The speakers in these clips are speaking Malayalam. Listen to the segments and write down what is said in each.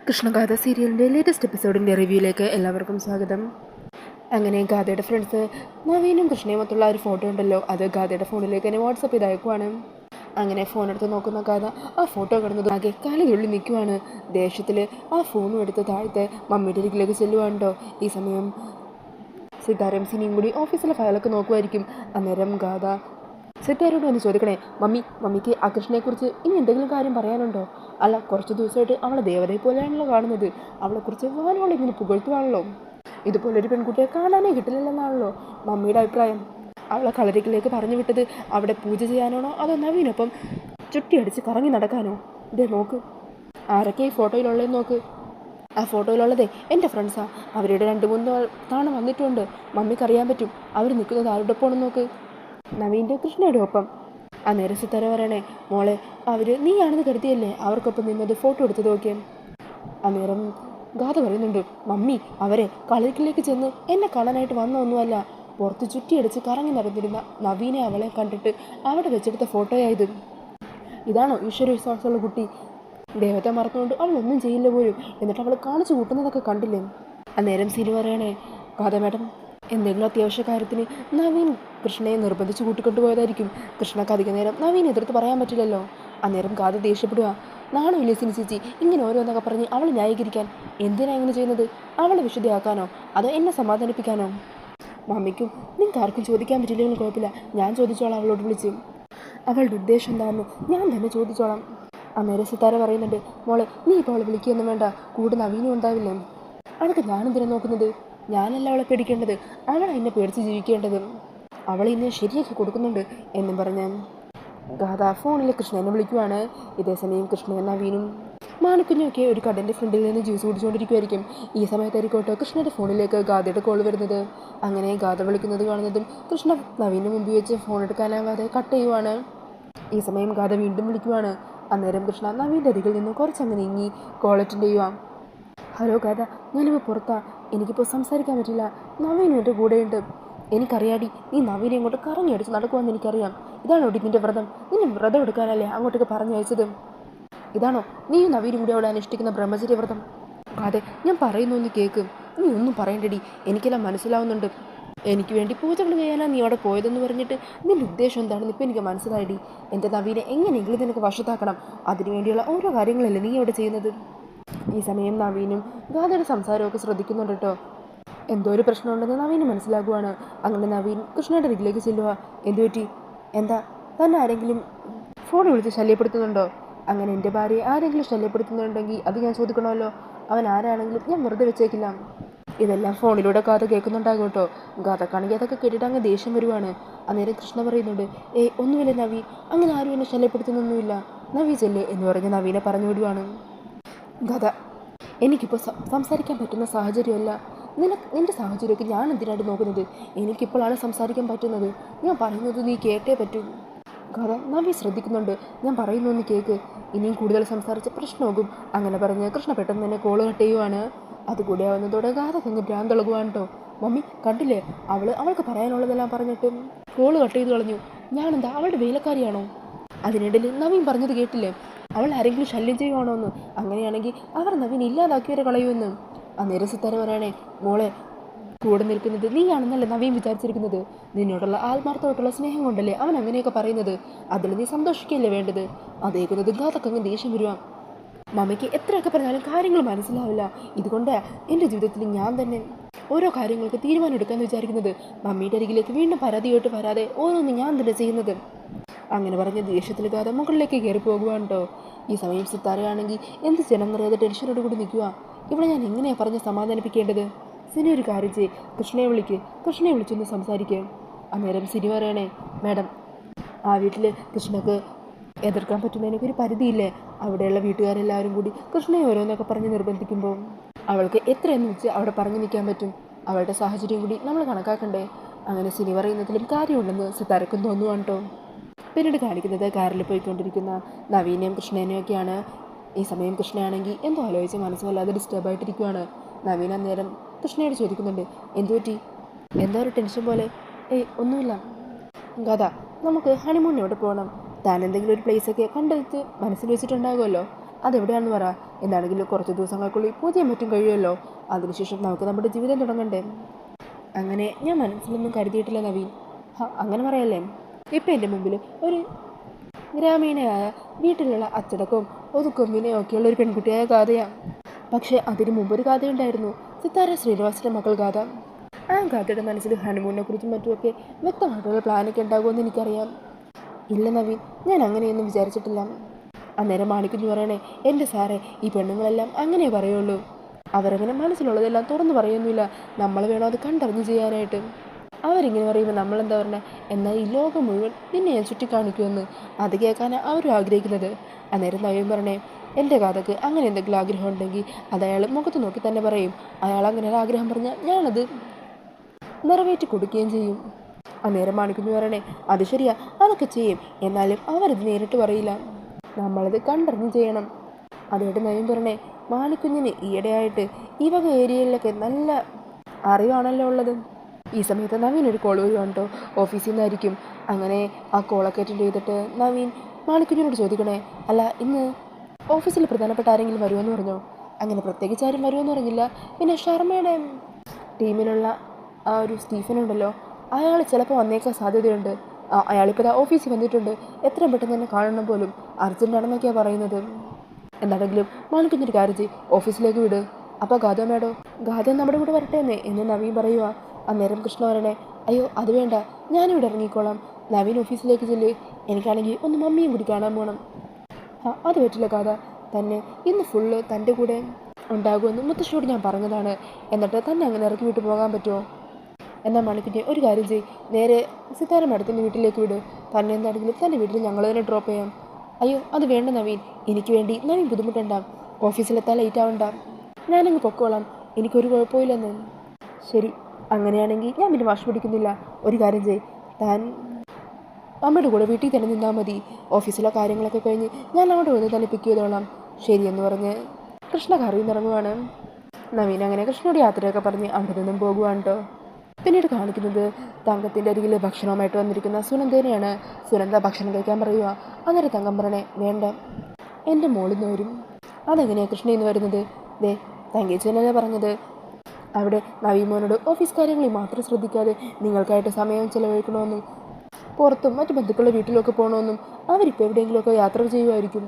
കൃഷ്ണഗാഥ സീരിയലിൻ്റെ ലേറ്റസ്റ്റ് എപ്പിസോഡിൻ്റെ റിവ്യൂയിലേക്ക് എല്ലാവർക്കും സ്വാഗതം. അങ്ങനെ ഗാഥയുടെ ഫ്രണ്ട്സ് നവീനും കൃഷ്ണയും മൊത്തമുള്ള ഒരു ഫോട്ടോ ഉണ്ടല്ലോ, അത് ഗാഥയുടെ ഫോണിലേക്ക് തന്നെ വാട്സപ്പ് ചെയ്ത് അയക്കുവാണ്. അങ്ങനെ ഫോൺ എടുത്ത് നോക്കുന്ന ഗാഥ ആ ഫോട്ടോ കിടന്നത് ആകെ കാലുതുള്ളി നിൽക്കുവാണ്. ദേഷ്യത്തിൽ ആ ഫോണും എടുത്ത് താഴത്തെ മമ്മിയുടെ അരികിലേക്ക് ചെല്ലുവാണ്ടോ. ഈ സമയം സിതാരം സിനിയും കൂടി ഓഫീസിലെ ഫയലൊക്കെ നോക്കുമായിരിക്കും. അന്നേരം ഗാഥ സിത്താരോട് വന്ന് ചോദിക്കണേ, മമ്മിക്ക് ആ കൃഷ്ണയെക്കുറിച്ച് ഇനി എന്തെങ്കിലും കാര്യം പറയാനുണ്ടോ? അല്ല, കുറച്ച് ദിവസമായിട്ട് അവളെ ദേവതയെ പോലെയാണല്ലോ കാണുന്നത്. അവളെക്കുറിച്ച് വാനോളം ഇങ്ങനെ പുകഴ്ത്തുവാണല്ലോ. ഇതുപോലൊരു പെൺകുട്ടിയെ കാണാനേ കിട്ടില്ലെന്നാണല്ലോ മമ്മിയുടെ അഭിപ്രായം. അവളെ കളരിക്കിലേക്ക് പറഞ്ഞു വിട്ടത് അവിടെ പൂജ ചെയ്യാനാണോ അതോ നവീനൊപ്പം ചുറ്റിയടിച്ച് കറങ്ങി നടക്കാനോ? ഇതേ നോക്ക്, ആരൊക്കെ ഈ ഫോട്ടോയിലുള്ളതെന്ന് നോക്ക്. ആ ഫോട്ടോയിലുള്ളതേ എൻ്റെ ഫ്രണ്ട്സാണ്. അവരുടെ 2-3 തവണ വന്നിട്ടുണ്ട്. മമ്മിക്കറിയാൻ പറ്റും അവർ നിൽക്കുന്നത് ആരുടെ ഒപ്പമാണെന്ന് നോക്ക്. നവീൻ്റെ കൃഷ്ണയുടെ ഒപ്പം. അന്നേരം സിത്താര പറയണേ, മോളെ അവർ നീയാണെന്ന് കരുതിയല്ലേ അവർക്കൊപ്പം നിന്നത് ഫോട്ടോ എടുത്ത് നോക്കിയാൽ. അന്നേരം ഗാഥ പറയുന്നുണ്ട്, മമ്മി അവരെ കളരിക്കിലേക്ക് ചെന്ന് എന്നെ കാണാനായിട്ട് വന്ന ഒന്നുമല്ല, പുറത്ത് ചുറ്റിയടിച്ച് കറങ്ങി നടന്നിരുന്ന നവീനെ അവളെ കണ്ടിട്ട് അവിടെ വെച്ചെടുത്ത ഫോട്ടോയായത്. ഇതാണോ ഈശ്വര വിശ്വാസമുള്ള കുട്ടി? ദേവത്തെ മറന്നുകൊണ്ട് അവൾ ഒന്നും ചെയ്യില്ല പോലും, എന്നിട്ട് അവൾ കാണിച്ചു കൂട്ടുന്നതൊക്കെ കണ്ടില്ലേ? അന്നേരം സിനി പറയണേ, ഗാഥ മാഡം എന്തെങ്കിലും അത്യാവശ്യ കാര്യത്തിന് നവീൻ കൃഷ്ണയെ നിർബന്ധിച്ച് കൂട്ടിക്കൊണ്ടുപോയതായിരിക്കും. കൃഷ്ണക്ക് അധിക നേരം നവീൻ എതിർത്ത് പറയാൻ പറ്റില്ലല്ലോ. അന്നേരം ഗാഥ ദേഷ്യപ്പെടുക, നാണോ ഇല്ലേ സിനി ചേച്ചി ഇങ്ങനെ ഓരോന്നൊക്കെ പറഞ്ഞ് അവൾ ന്യായീകരിക്കാൻ? എന്തിനാ ഇങ്ങനെ ചെയ്യുന്നത്? അവളെ വിശുദ്ധിയാക്കാനോ അതോ എന്നെ സമാധാനിപ്പിക്കാനോ? മമ്മിക്കും നിങ്ങൾക്ക് ആർക്കും ചോദിക്കാൻ പറ്റില്ലെങ്കിലും കുഴപ്പമില്ല, ഞാൻ ചോദിച്ചോളാം അവളോട് വിളിച്ച്. അവളുടെ ഉദ്ദേശം എന്താണെന്ന് ഞാൻ തന്നെ ചോദിച്ചോളാം. അന്നേരം സിത്താര പറയുന്നുണ്ട്, മോളെ നീ ഇപ്പോൾ അവളെ വിളിക്കുകയൊന്നും വേണ്ട, കൂടെ നവീനും ഉണ്ടാവില്ലേ? അതൊക്കെ ഞാനെന്തിനാ നോക്കുന്നത്? ഞാനല്ല അവളെ പേടിക്കേണ്ടത്, അവളെ എന്നെ പേടിച്ച് ജീവിക്കേണ്ടത്. അവളെ ഇന്ന് ശരിയാക്കി കൊടുക്കുന്നുണ്ട് എന്നും പറഞ്ഞ് ഗാഥ ഫോണിൽ കൃഷ്ണനെ വിളിക്കുവാണ്. ഇതേസമയം കൃഷ്ണനും നവീനും മാണിക്കുഞ്ഞൊക്കെ ഒരു കടൻ്റെ ഫ്രണ്ടിൽ നിന്ന് ജ്യൂസ് കുടിച്ചുകൊണ്ടിരിക്കുമായിരിക്കും. ഈ സമയത്തായിരിക്കോട്ടോ കൃഷ്ണയുടെ ഫോണിലേക്ക് ഗാഥയുടെ കോൾ വരുന്നത്. അങ്ങനെ ഗാഥ വിളിക്കുന്നത് കാണുന്നതും കൃഷ്ണ നവീന് മുമ്പിൽ വെച്ച് ഫോൺ എടുക്കാനാവാതെ കട്ട് ചെയ്യുവാണ്. ഈ സമയം ഗാഥ വീണ്ടും വിളിക്കുവാണ്. അന്നേരം കൃഷ്ണ നവീൻ്റെ അരികിൽ നിന്ന് കുറച്ചങ്ങ് നീങ്ങി കോൾ അറ്റൻഡ് ചെയ്യുക. ഹലോ ഗാഥ, ഞാനിപ്പോൾ പുറത്താ, എനിക്കിപ്പോൾ സംസാരിക്കാൻ പറ്റില്ല. നവീനും എൻ്റെ കൂടെയുണ്ട്. എനിക്കറിയാടി നീ നവീനെ ഇങ്ങോട്ട് കറങ്ങി അടിച്ച് നടക്കുമെന്ന് എനിക്കറിയാം. ഇതാണോ നിൻ്റെ വ്രതം? നിന്നെ വ്രതം എടുക്കാനല്ലേ അങ്ങോട്ടേക്ക് പറഞ്ഞയച്ചത്? ഇതാണോ നീയും നവീനും കൂടി അവിടെ അനുഷ്ഠിക്കുന്ന ബ്രഹ്മചര്യ വ്രതം? അതെ, ഞാൻ പറയുന്നൊന്ന് കേൾക്ക്. നീ ഒന്നും പറയണ്ടടി, എനിക്കെല്ലാം മനസ്സിലാവുന്നുണ്ട്. എനിക്ക് വേണ്ടി പൂജകൾ ചെയ്യാനാണ് നീ അവിടെ പോയതെന്ന് പറഞ്ഞിട്ട് നിൻ്റെ ഉദ്ദേശം എന്താണെന്ന് ഇപ്പം എനിക്ക് മനസ്സിലായിടി. എൻ്റെ നവീനെ എങ്ങനെയെങ്കിലും നിനക്ക് വശത്താക്കണം. അതിനുവേണ്ടിയുള്ള ഓരോ കാര്യങ്ങളല്ലേ നീ അവിടെ ചെയ്യുന്നത്. ഈ സമയം നവീനും ഗാഥയുടെ സംസാരമൊക്കെ ശ്രദ്ധിക്കുന്നുണ്ട് കേട്ടോ. എന്തോ ഒരു പ്രശ്നമുണ്ടെന്ന് നവീന് മനസ്സിലാകുവാണ്. അങ്ങനെ നവീൻ കൃഷ്ണയുടെ അരികിലേക്ക് ചെല്ലുക. എന്തു പറ്റി? എന്താ തന്നെ ആരെങ്കിലും ഫോൺ വിളിച്ച് ശല്യപ്പെടുത്തുന്നുണ്ടോ? അങ്ങനെ എൻ്റെ ഭാര്യയെ ആരെങ്കിലും ശല്യപ്പെടുത്തുന്നുണ്ടെങ്കിൽ അത് ഞാൻ ചോദിക്കണമല്ലോ. അവൻ ആരാണെങ്കിലും ഞാൻ വെറുതെ വെച്ചേക്കില്ല. ഇതെല്ലാം ഫോണിലൂടെ ഗാഥ കേൾക്കുന്നുണ്ടാകും കേട്ടോ. ഗാഥക്കാണെങ്കിൽ അതൊക്കെ കേട്ടിട്ട് അങ്ങ് ദേഷ്യം വരുവാണ്. അന്നേരം കൃഷ്ണ പറയുന്നുണ്ട്, ഒന്നുമില്ല നവീൻ, അങ്ങനെ ആരും എന്നെ ശല്യപ്പെടുത്തുന്നൊന്നുമില്ല, നവീ ചെല്ലേ എന്ന് പറഞ്ഞ് നവീനെ പറഞ്ഞു വിടുവാണ്. ഗാഥ, എനിക്കിപ്പോൾ സംസാരിക്കാൻ പറ്റുന്ന സാഹചര്യമല്ല. നിൻ്റെ സാഹചര്യമൊക്കെ ഞാൻ എന്തിനായിട്ട് നോക്കുന്നത്? എനിക്കിപ്പോഴാണ് സംസാരിക്കാൻ പറ്റുന്നത്. ഞാൻ പറയുന്നത് നീ കേട്ടേ പറ്റൂ. ഗാഥ, നവീ ശ്രദ്ധിക്കുന്നുണ്ട്, ഞാൻ പറയുന്നൊന്ന് കേൾക്ക്. ഇനിയും കൂടുതൽ സംസാരിച്ച പ്രശ്നമാകും. അങ്ങനെ പറഞ്ഞ് കൃഷ്ണ പെട്ടെന്ന് തന്നെ കോള് കട്ട് ചെയ്യുവാണ്. അതുകൂടെ ആവുന്നതോടെ ഗാഥ തന്നെ ഭ്രാന്തളകുവാണ് കേട്ടോ. മമ്മി കണ്ടില്ലേ, അവൾക്ക് പറയാനുള്ളതെല്ലാം പറഞ്ഞിട്ട് കോള് കട്ട് ചെയ്ത് കളഞ്ഞു. ഞാനെന്താ അവളുടെ വേലക്കാരിയാണോ? അതിനിടയിൽ നവീൻ പറഞ്ഞത് കേട്ടില്ലേ, അവൾ ആരെങ്കിലും ശല്യം ചെയ്യുവാണോ എന്ന്? അങ്ങനെയാണെങ്കിൽ അവർ നവീൻ ഇല്ലാതാക്കിയവരെ കളയുമെന്ന്. അന്നേരം സിത്താര പറയണേ, മോളെ കൂടെ നിൽക്കുന്നത് നീയാണെന്നല്ലേ നവീൻ വിചാരിച്ചിരിക്കുന്നത്? നിന്നോടുള്ള ആത്മാർത്ഥമായിട്ടുള്ള സ്നേഹം കൊണ്ടല്ലേ അവൻ അങ്ങനെയൊക്കെ പറയുന്നത്. അതിൽ നീ സന്തോഷിക്കുകയല്ലേ വേണ്ടത്? അതേക്കുന്നത് ഗാഥക്കങ്ങ് ദേഷ്യം വരുവാ. മമ്മിക്ക് എത്രയൊക്കെ പറഞ്ഞാലും കാര്യങ്ങൾ മനസ്സിലാവില്ല. ഇതുകൊണ്ട് എൻ്റെ ജീവിതത്തിൽ ഞാൻ തന്നെ ഓരോ കാര്യങ്ങൾക്ക് തീരുമാനം എടുക്കാമെന്ന് വിചാരിക്കുന്നത്. മമ്മിയുടെ അരികിലേക്ക് വീണ്ടും പരാതിയോട്ട് വരാതെ ഓരോന്നും ഞാൻ തന്നെ ചെയ്യുന്നത്. അങ്ങനെ പറഞ്ഞ് ദേഷ്യത്തിൽ ഗാഥ മുകളിലേക്ക് കയറി പോകുവാണ് കേട്ടോ. ഈ സമയം സിത്താരയാണെങ്കിൽ എന്ത് ചെയ്യണം എന്നറിയാതെ ടെൻഷനോട് കൂടി നിൽക്കുക. ഇവിടെ ഞാൻ എങ്ങനെയാണ് പറഞ്ഞ് സമാധാനിപ്പിക്കേണ്ടത്? സിനി ഒരു കാര്യം ചെയ്യ്, കൃഷ്ണയെ വിളിച്ചൊന്ന് സംസാരിക്കുക. അന്നേരം സിനി പറയണേ, മാഡം ആ വീട്ടിൽ കൃഷ്ണക്ക് എതിർക്കാൻ പറ്റുന്നതിനൊക്കെ ഒരു പരിധിയില്ലേ? അവിടെയുള്ള വീട്ടുകാരെല്ലാവരും കൂടി കൃഷ്ണയെ ഓരോന്നൊക്കെ പറഞ്ഞ് നിർബന്ധിക്കുമ്പോൾ അവൾക്ക് എത്രയെന്ന് വെച്ച് അവിടെ പറഞ്ഞു നിൽക്കാൻ പറ്റും? അവളുടെ സാഹചര്യം കൂടി നമ്മൾ കണക്കാക്കണ്ടേ? അങ്ങനെ സിനി പറയുന്നതിലും കാര്യമുണ്ടെന്ന് സിത്താരക്കും തോന്നുവാണ് കേട്ടോ. പിന്നീട് കാണിക്കുന്നത് കാറിൽ പോയിക്കൊണ്ടിരിക്കുന്ന നവീനെയും കൃഷ്ണേനെയും ഒക്കെയാണ്. ഈ സമയം കൃഷ്ണയാണെങ്കിൽ എന്തോ ആലോചിച്ച് മനസ്സുമല്ലാതെ ഡിസ്റ്റർബായിട്ടിരിക്കുവാണ്. നവീൻ അന്നേരം കൃഷ്ണയോട് ചോദിക്കുന്നുണ്ട്, എന്തു പറ്റി? എന്താ ഒരു ടെൻഷൻ പോലെ? ഒന്നുമില്ല ഗാഥ, നമുക്ക് ഹണിമൂണിനോട് പോകണം. താൻ എന്തെങ്കിലും ഒരു പ്ലേസൊക്കെ കണ്ടെടുത്ത് മനസ്സിൽ വെച്ചിട്ടുണ്ടാകുമല്ലോ. അതെവിടെയാണെന്ന് പറ. എന്താണെങ്കിലും കുറച്ച് ദിവസങ്ങൾക്കുള്ളിൽ പൂജയും മറ്റും കഴിയുമല്ലോ. അതിനുശേഷം നമുക്ക് നമ്മുടെ ജീവിതം തുടങ്ങണ്ടേ? അങ്ങനെ ഞാൻ മനസ്സിലൊന്നും കരുതിയിട്ടില്ല നവീൻ. അങ്ങനെ പറയല്ലേ. ഇപ്പം എൻ്റെ മുമ്പിൽ ഒരു ഗ്രാമീണയായ വീട്ടിലുള്ള അച്ചടക്കവും ഒതുക്കവും വിനയൊക്കെയുള്ള ഒരു പെൺകുട്ടിയായ ഗാഥയാണ്. പക്ഷേ അതിന് മുമ്പൊരു ഗാഥയുണ്ടായിരുന്നു, സിത്താര ശ്രീനിവാസിൻ്റെ മകൾ ഗാഥ. ആ ഗാഥയുടെ മനസ്സിൽ ഹണിമൂണിനെ കുറിച്ചും മറ്റുമൊക്കെ വ്യക്തമായിട്ടുള്ള പ്ലാനൊക്കെ ഉണ്ടാകുമെന്ന് എനിക്കറിയാം. ഇല്ല നവീൻ, ഞാൻ അങ്ങനെയൊന്നും വിചാരിച്ചിട്ടില്ല. അന്നേരം മാണിക്കുഞ്ഞു പറയണേ, എൻ്റെ സാറേ, ഈ പെണ്ണുങ്ങളെല്ലാം അങ്ങനെ പറയുള്ളൂ. അവരങ്ങനെ മനസ്സിലുള്ളതെല്ലാം തുറന്നു പറയുന്നില്ല. നമ്മൾ വേണോ അത് കണ്ടറിഞ്ഞ് ചെയ്യാനായിട്ട്. അവരിങ്ങനെ പറയുമ്പോൾ നമ്മളെന്താ പറഞ്ഞത്? എന്നാൽ ഈ ലോകം മുഴുവൻ നിന്നെ ഞാൻ ചുറ്റിക്കാണിക്കുമെന്ന്. അത് കേൾക്കാനാണ് അവരും ആഗ്രഹിക്കുന്നത്. അന്നേരം നവീൻ പറഞ്ഞേ, എൻ്റെ കഥക്ക് അങ്ങനെ എന്തെങ്കിലും ആഗ്രഹം ഉണ്ടെങ്കിൽ അത് അയാൾ മുഖത്ത് നോക്കി തന്നെ പറയും. അയാൾ അങ്ങനെ ഒരു ആഗ്രഹം പറഞ്ഞാൽ ഞാനത് നിറവേറ്റി കൊടുക്കുകയും ചെയ്യും. അന്നേരം മാണിക്കുഞ്ഞു പറയണേ, അത് ശരിയാ, അതൊക്കെ ചെയ്യും. എന്നാലും അവരത് നേരിട്ട് പറയില്ല. നമ്മളത് കണ്ടറിഞ്ഞ് ചെയ്യണം. അതോടെ നവീൻ പറഞ്ഞേ, മാണിക്കുഞ്ഞിന് ഈയിടെയായിട്ട് ഈ വക ഏരിയയിലൊക്കെ നല്ല അറിവാണല്ലോ ഉള്ളത്. ഈ സമയത്ത് നവീൻ ഒരു കോൾ വരുവാണ് കേട്ടോ, ഓഫീസിൽ നിന്നായിരിക്കും. അങ്ങനെ ആ കോളൊക്കെ അറ്റൻഡ് ചെയ്തിട്ട് നവീൻ മാണിക്കുഞ്ഞിനോട് ചോദിക്കണേ, അല്ല ഇന്ന് ഓഫീസിൽ പ്രധാനപ്പെട്ട ആരെങ്കിലും വരുമെന്ന് പറഞ്ഞോ? അങ്ങനെ പ്രത്യേകിച്ച് ആരും വരുമെന്ന് പറഞ്ഞില്ല. പിന്നെ ശർമ്മയുടെ ടീമിലുള്ള ആ ഒരു സ്റ്റീഫൻ ഉണ്ടല്ലോ, അയാൾ ചിലപ്പോൾ വന്നേക്കാൻ സാധ്യതയുണ്ട്. അയാളിപ്പോൾ ഓഫീസിൽ വന്നിട്ടുണ്ട്. എത്രയും പെട്ടെന്ന് തന്നെ കാണണം പോലും, അർജൻറ്റാണെന്നൊക്കെയാണ് പറയുന്നത്. എന്താണെങ്കിലും മാണിക്കുഞ്ഞൊരു കാര്യം ചെയ്യും, ഓഫീസിലേക്ക് വിട്. അപ്പോൾ ഗാഥ മേഡോ? ഗാഥ നമ്മുടെ കൂടെ വരട്ടെ എന്ന് നവീൻ പറയുക. അന്നേരം കൃഷ്ണ പറയണേ, അയ്യോ അത് വേണ്ട, ഞാനിവിടെ ഇറങ്ങിക്കോളാം. നവീൻ ഓഫീസിലേക്ക് ചെല്ല്. എനിക്കാണെങ്കിൽ ഒന്ന് മമ്മിയും കൂടി കാണാൻ പോകണം. അത് പറ്റില്ല ഗാഥ, തന്നെ ഇന്ന് ഫുള്ള് തൻ്റെ കൂടെ ഉണ്ടാകുമെന്ന് മുത്തശ്ശിയോട് ഞാൻ പറഞ്ഞതാണ്. എന്നിട്ട് തന്നെ അങ്ങനെ ഇറക്കി വിട്ട് പോകാൻ പറ്റുമോ? എന്നാൽ മാണിക്കുഞ്ഞ് ഒരു കാര്യം ചെയ്യ്, നേരെ സിത്താര മാഡത്തിൻ്റെ വീട്ടിലേക്ക് വിട്. തന്നെ എന്താണെങ്കിലും തൻ്റെ വീട്ടിൽ ഞങ്ങൾ തന്നെ ഡ്രോപ്പ് ചെയ്യാം. അയ്യോ അത് വേണ്ട നവീൻ, എനിക്ക് വേണ്ടി നവീൻ ബുദ്ധിമുട്ടുണ്ടാം. ഓഫീസിലെത്താൻ ലേറ്റ് ആവണ്ട, ഞാനങ്ങ് പൊക്കോളാം, എനിക്കൊരു കുഴപ്പമില്ലെന്ന്. ശരി, അങ്ങനെയാണെങ്കിൽ ഞാൻ പിന്നെ വാശി പിടിക്കുന്നില്ല. ഒരു കാര്യം ചെയ്യ്, താൻ അമ്മയുടെ കൂടെ വീട്ടിൽ തന്നെ നിന്നാൽ മതി. ഓഫീസിലെ കാര്യങ്ങളൊക്കെ കഴിഞ്ഞ് ഞാൻ അങ്ങോട്ട് വന്ന് തന്നെ പിക്ക് ചെയ്തോളാം. ശരിയെന്ന് പറഞ്ഞ് കൃഷ്ണ കറിയിൽ നിന്നിറങ്ങുവാണ്. നവീൻ അങ്ങനെ കൃഷ്ണയോട് യാത്രയൊക്കെ പറഞ്ഞ് അവിടെ നിന്നും പോകുവാണ് കേട്ടോ. പിന്നീട് കാണിക്കുന്നത് തങ്കത്തിൻ്റെ അരികിൽ ഭക്ഷണവുമായിട്ട് വന്നിരിക്കുന്ന സുനന്ദേനെയാണ്. സുനന്ദ ഭക്ഷണം കഴിക്കാൻ പറയുക. അന്നേരം തങ്കം പറയണേ, വേണ്ട, എൻ്റെ മോളിന്ന് വരും. അതെങ്ങനെയാണ് കൃഷ്ണയിൽ നിന്ന് വരുന്നത്? ദേ തങ്കേച്ചനല്ലേ പറഞ്ഞത്, അവിടെ നവീമോനോട് ഓഫീസ് കാര്യങ്ങളിൽ മാത്രം ശ്രദ്ധിക്കാതെ നിങ്ങൾക്കായിട്ട് സമയം ചിലവഴിക്കണമെന്നും പുറത്തും മറ്റു ബന്ധുക്കളുടെ വീട്ടിലൊക്കെ പോകണമെന്നും അവരിപ്പോൾ എവിടെയെങ്കിലുമൊക്കെ യാത്ര ചെയ്യുമായിരിക്കും.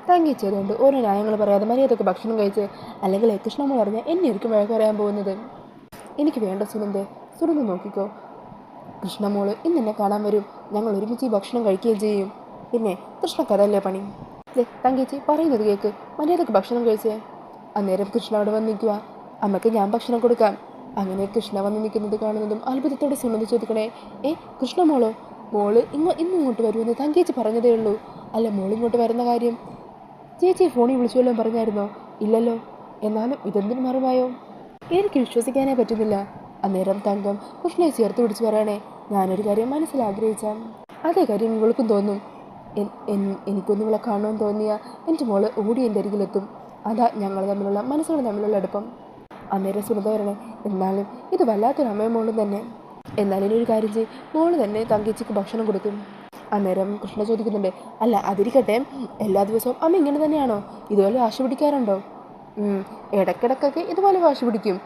തങ്കേച്ചതുകൊണ്ട് ഓരോ ന്യായങ്ങൾ പറയാതെ മര്യാദയൊക്കെ ഭക്ഷണം കഴിച്ച്, അല്ലെങ്കിൽ കൃഷ്ണമ്മ പറഞ്ഞാൽ എന്നെ ആയിരിക്കും വഴക്ക് പറയാൻ പോകുന്നത്. എനിക്ക് വേണ്ട സുനന്ദേ, സുനന്ദ നോക്കിക്കോ, കൃഷ്ണമോള് ഇന്ന് എന്നെ കാണാൻ വരും. ഞങ്ങൾ ഒരുമിച്ച് ഈ ഭക്ഷണം കഴിക്കുകയും ചെയ്യും. പിന്നെ കൃഷ്ണക്കഥല്ലേ പണി. തങ്കേച്ചി പറയുന്നത് കേൾക്ക്, മര്യാദക്ക് ഭക്ഷണം കഴിച്ചേ. അന്നേരം കൃഷ്ണ അവിടെ വന്ന് നിൽക്കുക. അമ്മയ്ക്ക് ഞാൻ ഭക്ഷണം കൊടുക്കാം. അങ്ങനെ കൃഷ്ണ വന്ന് നിൽക്കുന്നത് കാണുന്നതും അത്ഭുതത്തോടെ സുനന്ദ ചോദിക്കണേ, കൃഷ്ണമോളോ? മോള് ഇന്നിങ്ങോട്ട് വരുമെന്ന് തങ്കേച്ചി പറഞ്ഞതേ ഉള്ളൂ. അല്ല, മോളിങ്ങോട്ട് വരുന്ന കാര്യം ചേച്ചി ഫോണിൽ വിളിച്ചുവല്ലോ പറഞ്ഞായിരുന്നോ? ഇല്ലല്ലോ. എന്നാലും ഇതെന്തിനു മറുമായോ? എനിക്ക് വിശ്വസിക്കാനേ പറ്റുന്നില്ല. അന്നേരം തങ്കം കൃഷ്ണയെ ചേർത്ത് പിടിച്ച് പറയണേ, ഞാനൊരു കാര്യം മനസ്സിലാഗ്രഹിച്ചാൽ അതേ കാര്യം ഇവൾക്കും തോന്നും. എനിക്കൊന്നും ഇവളെ കാണുമെന്ന് തോന്നിയ എൻ്റെ മോള് ഓടി എൻ്റെ അരികിലെത്തും. അതാ ഞങ്ങൾ തമ്മിലുള്ള മനസ്സുകൾ തമ്മിലുള്ള അടുപ്പം. അന്നേരം സുനന്ദ പറയണേ, എന്നാലും ഇത് വല്ലാത്തൊരു അമ്മയും മോളും തന്നെ. എന്നാലും ഇനി ഒരു കാര്യം ചെയ്യും, മോള് തന്നെ തങ്കേച്ചിക്ക് ഭക്ഷണം കൊടുക്കും. അന്നേരം കൃഷ്ണ ചോദിക്കുന്നുണ്ട്, അല്ല അതിരിക്കട്ടെ, എല്ലാ ദിവസവും അമ്മ ഇങ്ങനെ തന്നെയാണോ? ഇതുപോലെ വാശി പിടിക്കാറുണ്ടോ? ഇടയ്ക്കിടയ്ക്കൊക്കെ ഇതുപോലെ വാശി പിടിക്കും.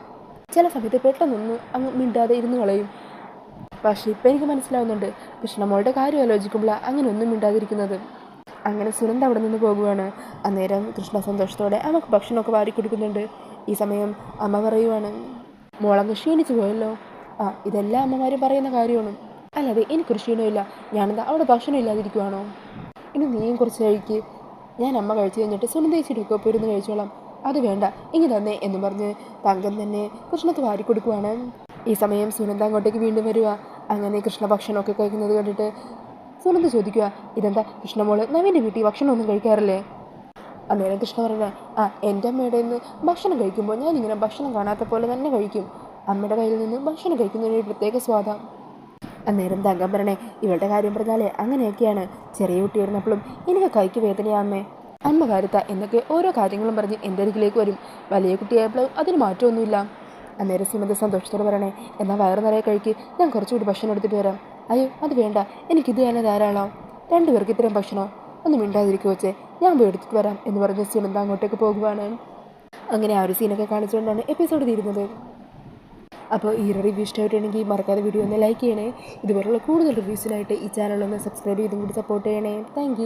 ചില സമയത്ത് പെട്ടെന്നൊന്ന് അങ്ങ് മിണ്ടാതെ ഇരുന്ന് കളയും. പക്ഷേ ഇപ്പം എനിക്ക് മനസ്സിലാവുന്നുണ്ട്, കൃഷ്ണമോളുടെ കാര്യം ആലോചിക്കുമ്പോഴാണ് അങ്ങനെ ഒന്നും മിണ്ടാതിരിക്കുന്നത്. അങ്ങനെ സുനന്ദ അവിടെ നിന്ന് പോകുവാണ്. അന്നേരം കൃഷ്ണ സന്തോഷത്തോടെ അമ്മക്ക് ഭക്ഷണമൊക്കെ വാരി കൊടുക്കുന്നുണ്ട്. ഈ സമയം അമ്മ പറയുവാണ്, മോളങ്ങ് ക്ഷീണിച്ചു പോയല്ലോ. ഇതെല്ലാം അമ്മമാരും പറയുന്ന കാര്യമാണ്. അല്ലാതെ എനിക്കൊരു ക്ഷീണമില്ല. ഞാനെന്താ അവിടെ ഭക്ഷണം ഇല്ലാതിരിക്കുവാണോ? ഇനി നീയും കുറച്ച് കഴിക്ക്. ഞാൻ അമ്മ കഴിച്ചു കഴിഞ്ഞിട്ട് സുനന്ദേച്ചിയുടെ ഒക്കെ ഒപ്പം ഇരുന്ന് കഴിച്ചോളാം. അത് വേണ്ട, ഇങ്ങ് തന്നെ എന്ന് പറഞ്ഞ് തങ്കം തന്നെ കൃഷ്ണക്ക് വാരി കൊടുക്കുവാണ്. ഈ സമയം സുനന്ദ അങ്ങോട്ടേക്ക് വീണ്ടും വരിക. അങ്ങനെ കൃഷ്ണ ഭക്ഷണമൊക്കെ കഴിക്കുന്നത് കണ്ടിട്ട് സുനന്ദ ചോദിക്കുക, ഇതെന്താ കൃഷ്ണമോള് നവീൻ്റെ വീട്ടിൽ ഭക്ഷണമൊന്നും കഴിക്കാറില്ലേ? അന്നേരം കൃഷ്ണ പറയുന്നത്, എൻ്റെ അമ്മയുടെ നിന്ന് ഭക്ഷണം കഴിക്കുമ്പോൾ ഞാനിങ്ങനെ ഭക്ഷണം കാണാത്ത പോലെ തന്നെ കഴിക്കും. അമ്മയുടെ കയ്യിൽ നിന്ന് ഭക്ഷണം കഴിക്കുന്നതിന് ഒരു പ്രത്യേക സ്വാദാണ്. അന്നേരം തങ്കം പറയണേ, ഇവളുടെ കാര്യം പറഞ്ഞാലേ അങ്ങനെയൊക്കെയാണ്. ചെറിയ കുട്ടിയായിരുന്നപ്പോഴും എനിക്ക് കൈക്ക് വേദനയാമ്മേ, അമ്മ കരുത്ത എന്നൊക്കെ ഓരോ കാര്യങ്ങളും പറഞ്ഞ് എൻ്റെ അരികിലേക്ക് വരും. വലിയ കുട്ടിയായപ്പോഴും അതിന് മാറ്റമൊന്നുമില്ല. അന്നേരം സുനന്ദ സന്തോഷത്തോടെ പറയണേ, എന്നാൽ വയറ് നിറയെ കഴിക്ക്, ഞാൻ കുറച്ചുകൂടി ഭക്ഷണം എടുത്തിട്ട് വരാം. അയ്യോ അത് വേണ്ട, എനിക്കിത് തന്നെ ധാരാളം. 2 പേർക്ക് ഇത്രയും ഭക്ഷണം. ഒന്ന് മിണ്ടാതിരിക്കുക വെച്ചേ, ഞാൻ പോയി എടുത്തിട്ട് വരാം എന്ന് പറഞ്ഞ് സുനന്ദ അങ്ങോട്ടേക്ക് പോകുവാണ്. അങ്ങനെ ആ ഒരു സീനൊക്കെ കാണിച്ചുകൊണ്ടാണ് എപ്പിസോഡ് തീരുന്നത്. അപ്പോൾ ഈ ഒരു റിവ്യൂ ഇഷ്ടമായിട്ടുണ്ടെങ്കിൽ മറക്കാതെ വീഡിയോ ഒന്ന് ലൈക്ക് ചെയ്യണേ. ഇതുപോലുള്ള കൂടുതൽ റിവ്യൂസിനായിട്ട് ഈ ചാനലൊന്ന് സബ്സ്ക്രൈബ് ചെയ്തും കൂടി സപ്പോർട്ട് ചെയ്യണേ. താങ്ക്